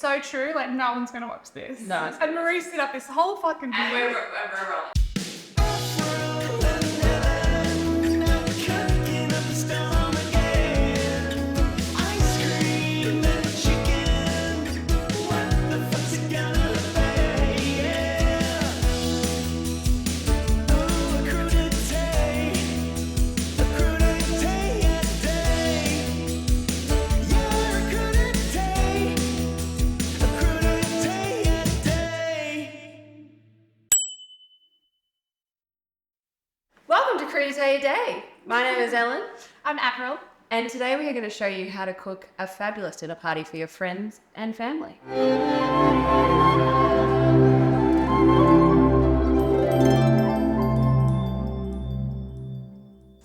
So true, like no one's gonna watch this. No. And Marie set up this whole fucking And video. we're rolling. Welcome to Crudité Day. My name is Ellen, I'm Avril. and today we are going to show you how to cook a fabulous dinner party for your friends and family.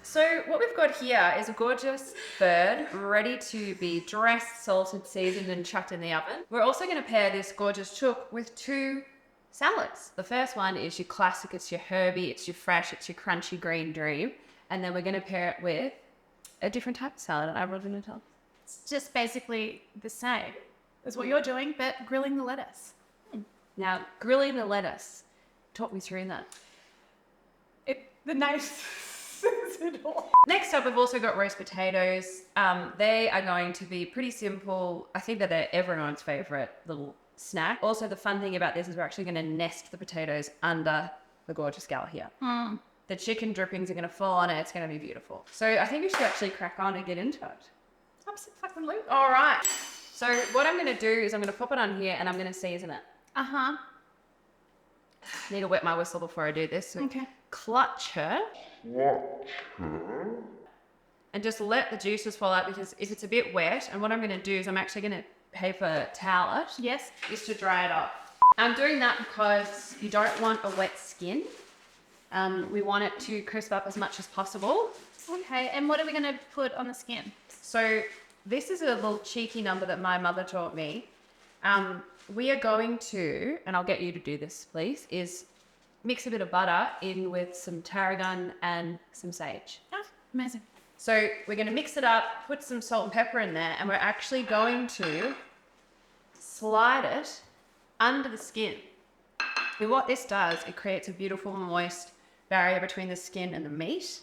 So what we've got here is a gorgeous bird ready to be dressed, salted, seasoned and chucked in the oven. We're also going to pair this gorgeous chook with two salads. The first one is your classic, it's your herby, it's your fresh, it's your crunchy green dream. And then we're going to pair it with a different type of salad that I'm going to tell. It's just basically the same as what you're doing, but grilling the lettuce. Now, grilling the lettuce. Talk me through that. The name says it all. Next up, we've also got roast potatoes. They are going to be pretty simple. I think that they're everyone's favorite little snack. Also, the fun thing about this is we're actually going to nest the potatoes under the gorgeous gal here. The chicken drippings are going to fall on it. It's going to be beautiful. So I think we should actually crack on and get into it. Absolutely. All right. So what I'm going to do is I'm going to pop it on here and I'm going to season it. Uh-huh. Need to wet my whistle before I do this. So Okay. clutch her. And just let the juices fall out, because if it's a bit wet, and what I'm going to do is I'm actually going to paper towel it. Yes. Is to dry it off. I'm doing that because you don't want a wet skin. We want it to crisp up as much as possible. Okay, and what are we going to put on the skin? So this is a little cheeky number that my mother taught me. We are going to, and I'll get you to do this please, is mix a bit of butter in with some tarragon and some sage. Oh, amazing. So we're going to mix it up, put some salt and pepper in there, and we're actually going to slide it under the skin. And what this does, it creates a beautiful moist barrier between the skin and the meat.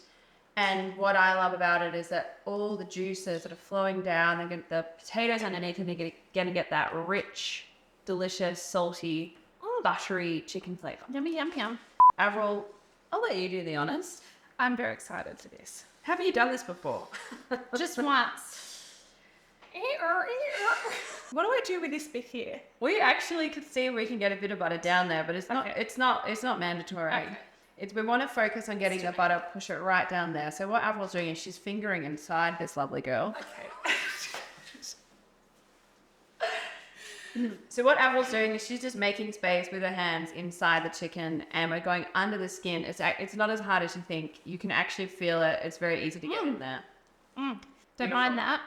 And what I love about it is that all the juices that are flowing down, they're the potatoes underneath, and they're going to get that rich, delicious, salty, buttery chicken flavour. Yummy, yum, yum. Avril, I'll let you do the honours. I'm very excited for this. Have you done this before? Just once. What do I do with this bit here? We actually could see if we can get a bit of butter down there, but it's not. Okay. It's not mandatory. Okay. We want to focus on getting the butter, push it right down there. So what Avril's doing is she's fingering inside this lovely girl. Okay. So what Avril's doing is she's just making space with her hands inside the chicken, and we're going under the skin. It's not as hard as you think. You can actually feel it. It's very easy to get in there. Don't mind that.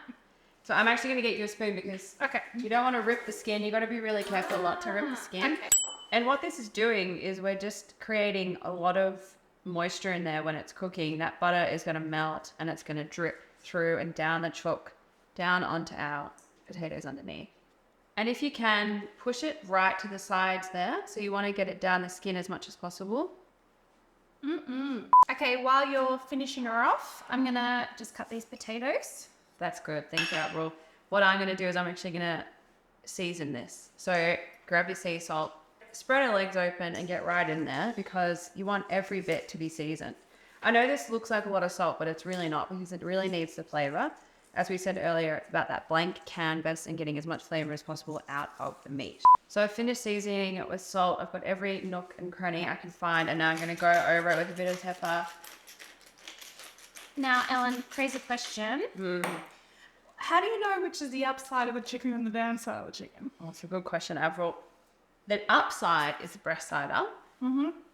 So I'm actually going to get you a spoon, because Okay. you don't want to rip the skin. You've got to be really careful not to rip the skin. Okay. And what this is doing is we're just creating a lot of moisture in there when it's cooking. That butter is going to melt and it's going to drip through and down the chook, down onto our potatoes underneath. And if you can, push it right to the sides there. So you want to get it down the skin as much as possible. Okay, while you're finishing her off, I'm going to just cut these potatoes. That's good. Thank you, Avril. What I'm going to do is I'm actually going to season this. So grab your sea salt, spread your legs open and get right in there, because you want every bit to be seasoned. I know this looks like a lot of salt, but it's really not, because it really needs the flavour. As we said earlier, it's about that blank canvas and getting as much flavour as possible out of the meat. So I've finished seasoning it with salt. I've got every nook and cranny I can find, and now I'm going to go over it with a bit of pepper. Now, Ellen, crazy question. How do you know which is the upside of a chicken and the downside of a chicken? Oh, that's a good question, Avril. The upside is the breast side up,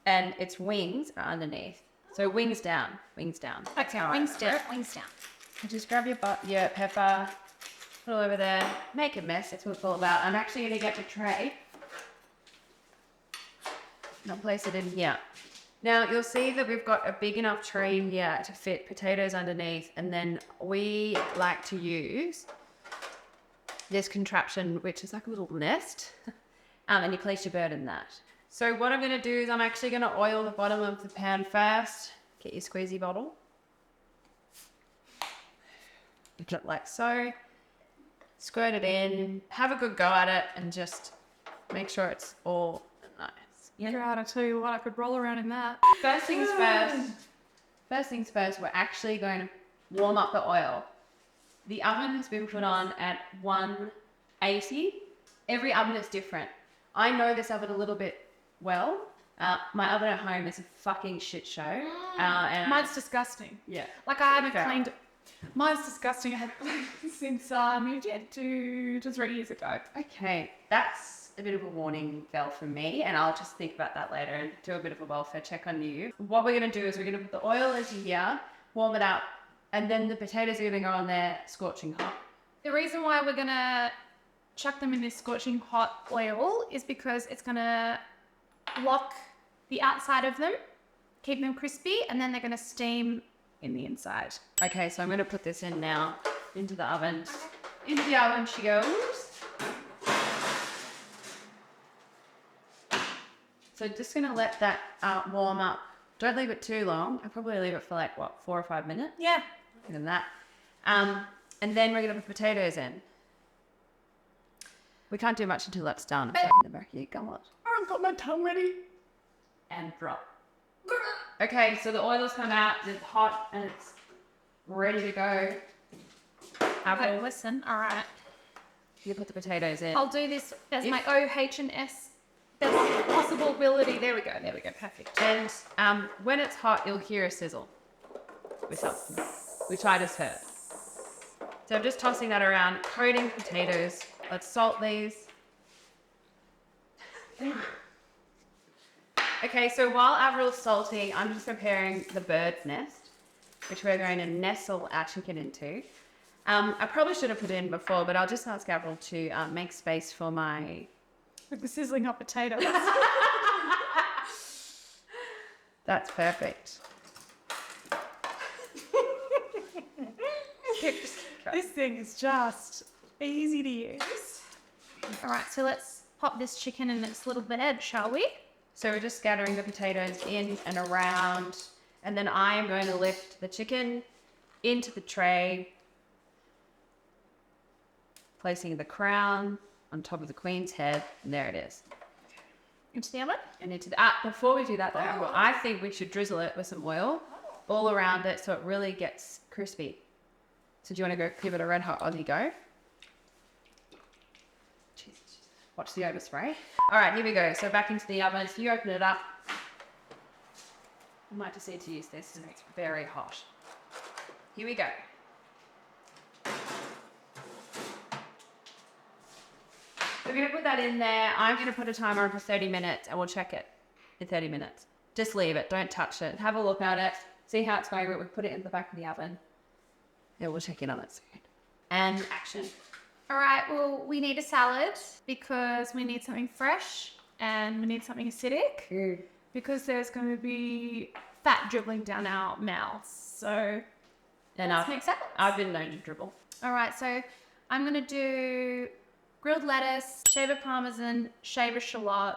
and its wings are underneath. So wings down, wings down. Okay, All right. wings down, wings down. Just grab your pepper, put it over there, make a mess. That's what it's all about. I'm actually going to get the tray and I'll place it in here. Now you'll see that we've got a big enough tray here to fit potatoes underneath, and then we like to use this contraption, which is like a little nest, and you place your bird in that. So what I'm going to do is I'm actually going to oil the bottom of the pan first. Get your squeezy bottle. Put it like so. Squirt it in. Have a good go at it and just make sure it's all nice. Yeah, I tell you what, I could roll around in that. First things first, we're actually going to warm up the oil. The oven has been put on at 180. Every oven is different. I know this oven a little bit well. My oven at home is a fucking shit show. And Mine's disgusting. yeah. Like I haven't cleaned. Mine's disgusting. I had since moved in 2 to 3 years ago. Okay, that's a bit of a warning bell for me, and I'll just think about that later and do a bit of a welfare check on you. What we're going to do is we're going to put the oil into here, warm it up, and then the potatoes are going to go on there scorching hot. The reason why we're gonna chuck them in this scorching hot oil is because it's gonna lock the outside of them, keep them crispy, and then they're gonna steam in the inside. Okay, so I'm going to put this in now into the oven. Into the oven she goes. So just going to let that warm up. Don't leave it too long. I'll probably leave it for like, 4 or 5 minutes? Yeah. Longer than that. And then we're going to put potatoes in. We can't do much until that's done. In the back here, come on. I've got my tongue ready. And drop. Okay, so the oil's come out, it's hot, and it's ready to go. Okay, listen, all right. You put the potatoes in. I'll do this as my OH&S. There's a possibility. There we go, perfect. And when it's hot, you'll hear a sizzle, which I just heard. So I'm just tossing that around, coating potatoes. Let's salt these. Okay, so while Avril's salting, I'm just preparing the bird's nest, which we're going to nestle our chicken into. I probably should have put it in before, but I'll just ask Avril to make space for my... With the sizzling hot potatoes. That's perfect. This thing is just easy to use. All right, so let's pop this chicken in its little bed, shall we? So we're just scattering the potatoes in and around, and then I am going to lift the chicken into the tray, placing the crown on top of the queen's head, and there it is. Into the oven? And into the, before we do that though, I think we should drizzle it with some oil all around it so it really gets crispy. So do you want to go give it a red hot Aussie go? Jesus. Watch the overspray. All right, here we go. So back into the oven. So you open it up. I might just need to use this, and it's very hot. Here we go. We're going to put that in there. I'm going to put a timer on for 30 minutes, and we'll check it in 30 minutes. Just leave it. Don't touch it. Have a look at it. See how it's going. We'll put it in the back of the oven. Yeah, we'll check in on it soon. And action. All right, well, we need a salad because we need something fresh and we need something acidic because there's going to be fat dribbling down our mouths. So let's make salad. I've been known to dribble. All right, so I'm going to do grilled lettuce, shaver parmesan, shaver shallot,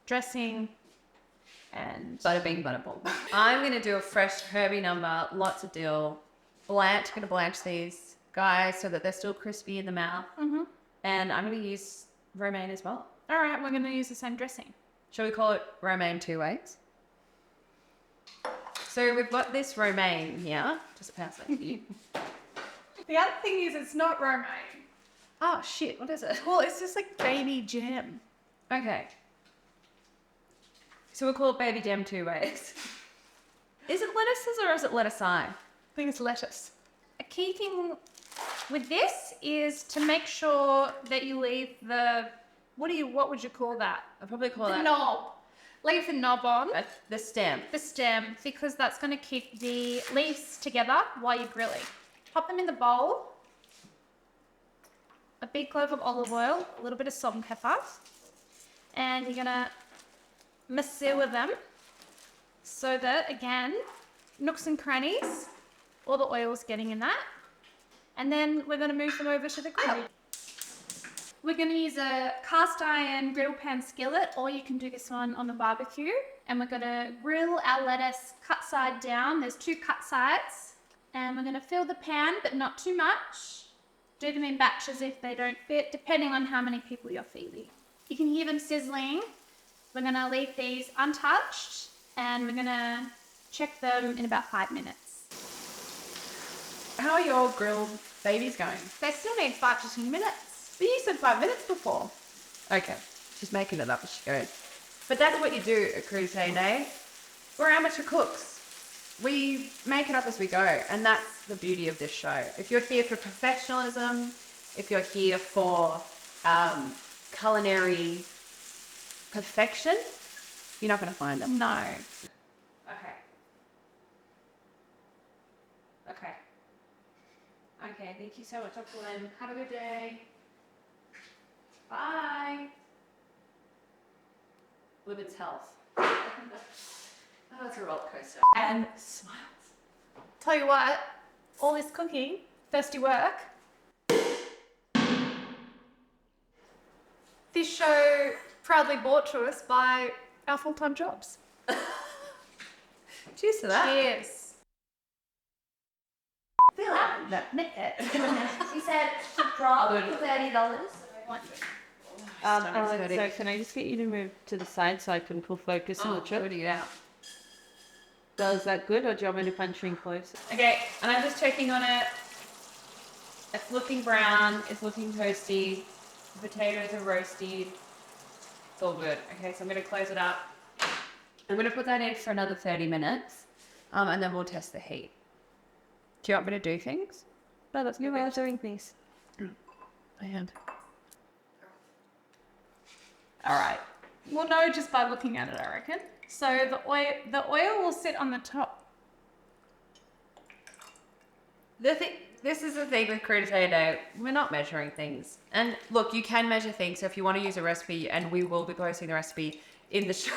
dressing, and Bada bing, bada boom. I'm going to do a fresh herby number, lots of dill. Blanch, going to blanch these guys so that they're still crispy in the mouth. Mm-hmm. And I'm going to use romaine as well. All right, we're going to use the same dressing. Shall we call it romaine 2 ways? So we've got this romaine here. Just pass that to you. The other thing is it's not romaine. Oh, shit. What is it? Well, it's just like baby jam. Okay. So we'll call it baby jam 2 ways. Is it lettuces or is it lettuce? I think it's lettuce. A key thing with this is to make sure that you leave the, what would you call that? I'll probably call The that knob. Leave the knob on. the stem. The stem, because that's going to keep the leaves together while you're grilling. Pop them in the bowl. A big clove of olive oil, a little bit of salt and pepper. And you're going to masseur them so that, again, nooks and crannies, all the oil's getting in that. And then we're going to move them over to the grill. We're going to use a cast iron griddle pan skillet, or you can do this one on the barbecue. And we're going to grill our lettuce cut side down. There's 2 cut sides. And we're going to fill the pan, but not too much. Do them in batches if they don't fit, depending on how many people you're feeding. You can hear them sizzling. We're going to leave these untouched, and we're going to check them in about 5 minutes. How are your grilled babies going? They still need 5 to 10 minutes. But you said 5 minutes before. Okay, she's making it up as she goes. But that's what you do at Crusade Day. We're amateur cooks. We make it up as we go, and that's the beauty of this show. If you're here for professionalism, if you're here for culinary perfection, you're not going to find them. No. Okay, thank you so much, Dr. Lim. Have a good day. Bye. Women's health. Oh, it's a roller coaster. And smiles. Tell you what, all this cooking, thirsty work. This show proudly brought to us by our full-time jobs. Cheers to that. Cheers. No. He said to drop $30. Alex, so can I just get you to move to the side so I can pull focus on the chip? Putting it out. So is that good, or do you want me to punch in close? Okay, and I'm just checking on it. It's looking brown. It's looking toasty. The potatoes are roasty. It's all good. Okay, so I'm going to close it up. I'm going to put that in for another 30 minutes, and then we'll test the heat. Do you want me to do things? No, that's good way of doing things. I am. All right. We'll know just by looking at it, I reckon. So the oil will sit on the top. This is the thing with Crusade Day. We're not measuring things. And look, you can measure things. So if you want to use a recipe, and we will be posting the recipe in the show.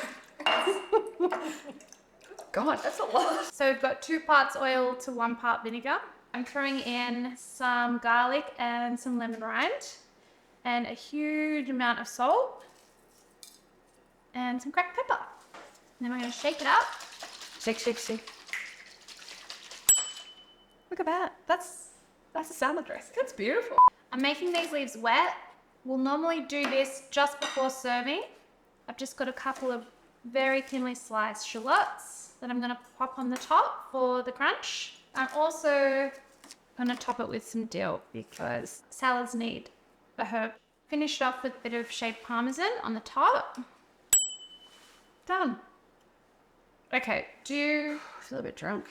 God, that's a lot. So we've got 2 parts oil to 1 part vinegar. I'm throwing in some garlic and some lemon rind, and a huge amount of salt, and some cracked pepper. And then we're going to shake it up. Shake, shake, shake. Look at that. That's a salad dressing. That's beautiful. I'm making these leaves wet. We'll normally do this just before serving. I've just got a couple of very thinly sliced shallots that I'm going to pop on the top for the crunch. I'm also going to top it with some dill because salads need a herb. Finish off with a bit of shaved parmesan on the top. Done. Okay, I feel a bit drunk.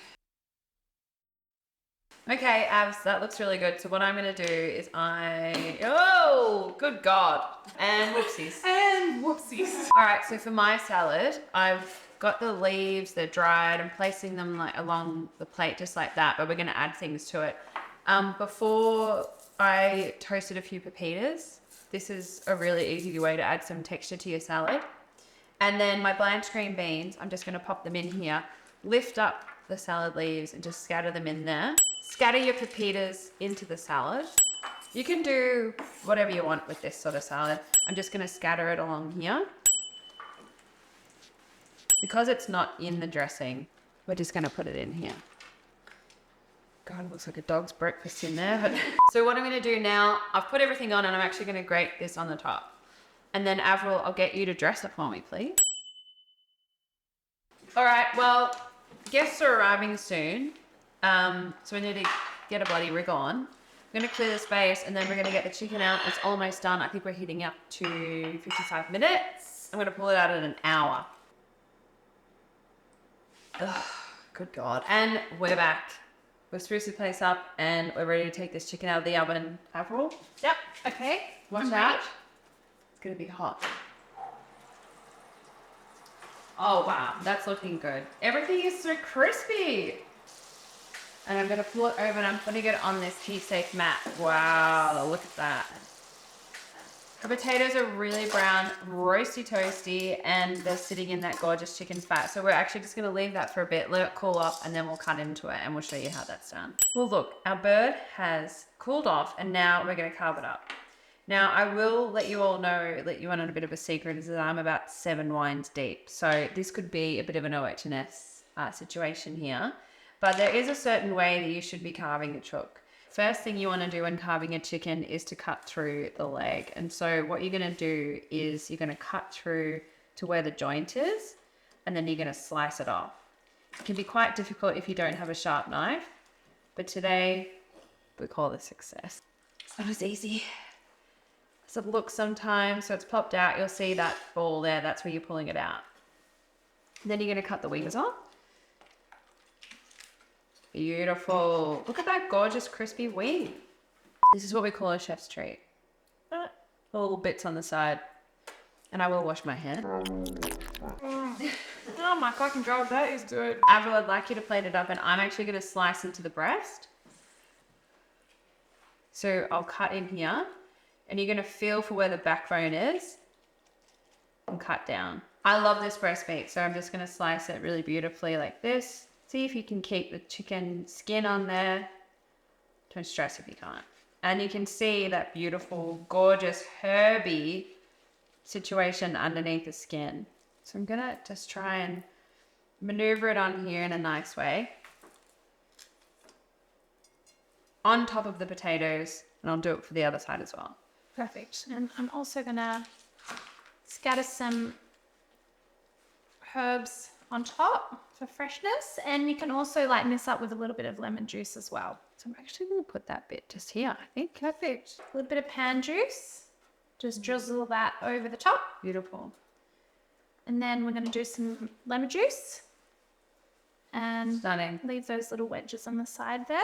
Okay, Abs, that looks really good. So what I'm going to do is oh, good God. And whoopsies. And whoopsies. All right, so for my salad, I've got the leaves, they're dried. I'm placing them like along the plate just like that, but we're going to add things to it. Before I toasted a few pepitas. This is a really easy way to add some texture to your salad. And then my blanched green beans, I'm just going to pop them in here. Lift up the salad leaves and just scatter them in there. Scatter your pepitas into the salad. You can do whatever you want with this sort of salad. I'm just going to scatter it along here. Because it's not in the dressing, we're just going to put it in here. God, it looks like a dog's breakfast in there. But so what I'm going to do now, I've put everything on and I'm actually going to grate this on the top. And then Avril, I'll get you to dress it for me, please. All right, well, guests are arriving soon. So we need to get a bloody rig on. I'm going to clear the space and then we're going to get the chicken out. It's almost done. I think we're heating up to 55 minutes. I'm going to pull it out in an hour. Ugh, good God. And we're back. We've spruced the place up and we're ready to take this chicken out of the oven. Avril? Yep. Okay. Watch out. It's going to be hot. Oh, wow. That's looking good. Everything is so crispy. And I'm going to pull it over and I'm putting it on this cheesesteak mat. Wow, look at that. The potatoes are really brown, roasty toasty, and they're sitting in that gorgeous chicken fat. So we're actually just going to leave that for a bit, let it cool off, and then we'll cut into it and we'll show you how that's done. Well, look, our bird has cooled off and now we're going to carve it up. Now, I will let you all know, let you in on a bit of a secret, is that I'm about 7 wines deep. So this could be a bit of an OH&S situation here. But there is a certain way that you should be carving a chook. First thing you want to do when carving a chicken is to cut through the leg. And so what you're going to do is you're going to cut through to where the joint is, and then you're going to slice it off. It can be quite difficult if you don't have a sharp knife, but today we call this success. It's not as easy as it looks sometimes. So it's popped out. You'll see that ball there. That's where you're pulling it out. Then you're going to cut the wings off. Beautiful. Look at that gorgeous crispy wing. This is what we call a chef's treat. The little bits on the side. And I will wash my hands. Oh my fucking god, that is good. Avril, I'd like you to plate it up, and I'm actually going to slice into the breast. So I'll cut in here, and you're going to feel for where the backbone is and cut down. I love this breast meat, so I'm just going to slice it really beautifully like this. See if you can keep the chicken skin on there. Don't stress if you can't. And you can see that beautiful, gorgeous, herby situation underneath the skin. So I'm going to just try and maneuver it on here in a nice way. On top of the potatoes, and I'll do it for the other side as well. Perfect. And I'm also gonna scatter some herbs on top for freshness, and you can also lighten this up with a little bit of lemon juice as well. So I'm actually going to put that bit just here, I think. Perfect. A little bit of pan juice. Just drizzle that over the top. Beautiful. And then we're going to do some lemon juice. And Stunning. leave those little wedges on the side there.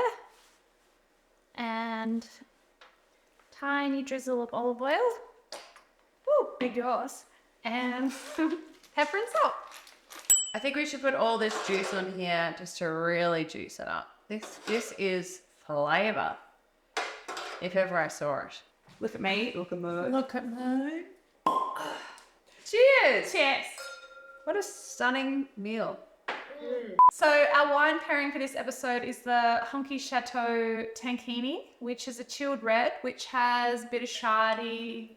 And tiny drizzle of olive oil. Woo, big yours. And pepper and salt. I think we should put all this juice on here just to really juice it up. This is flavour, if ever I saw it. Look at me. Look at me. Look at me. Cheers! Cheers. What a stunning meal. So our wine pairing for this episode is the Honky Chateau Tankini, which is a chilled red, which has a bit of shardy,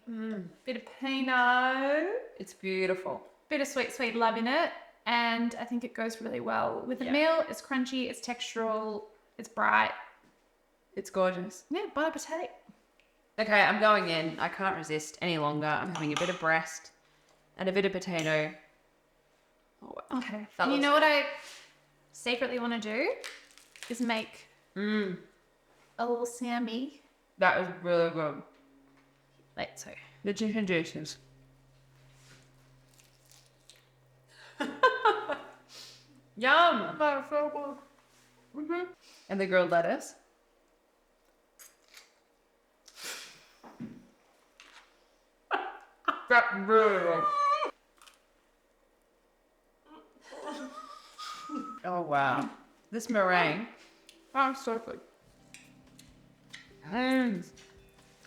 bit of Pinot, It's beautiful. bit of sweet love in it. And I think it goes really well with the meal. It's crunchy, it's textural, it's bright. It's gorgeous. Yeah, bon appetit. Okay, I'm going in. I can't resist any longer. I'm having a bit of breast and a bit of potato. Oh, Okay. That And you looks know what I secretly want to do? Is make a little Sammy. that was really good. Like so. The chicken juices. Yum! That's so good. And the grilled lettuce. That's really good. Oh wow. This meringue. Oh, so good. Oh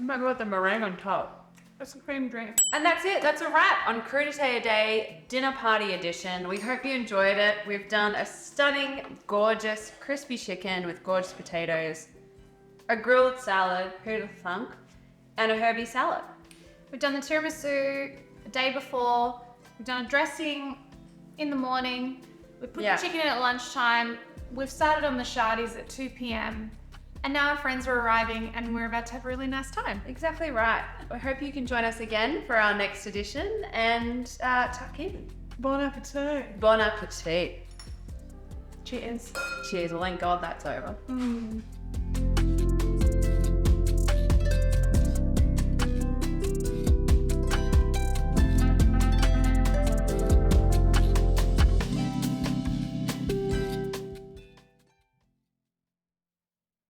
my god, the meringue on top. It's a cream drink. And that's it. That's a wrap on Crudité a Day Dinner Party Edition. We hope you enjoyed it. We've done a stunning, gorgeous, crispy chicken with gorgeous potatoes, a grilled salad, who would have thunk, and a herby salad. We've done the tiramisu the day before. We've done a dressing in the morning. We put the chicken in at lunchtime. We've started on the shardies at 2 p.m. And now our friends are arriving and we're about to have a really nice time. Exactly right. I hope you can join us again for our next edition and tuck in. Bon appetit. Bon appetit. Cheers. Cheers. Well, thank God that's over.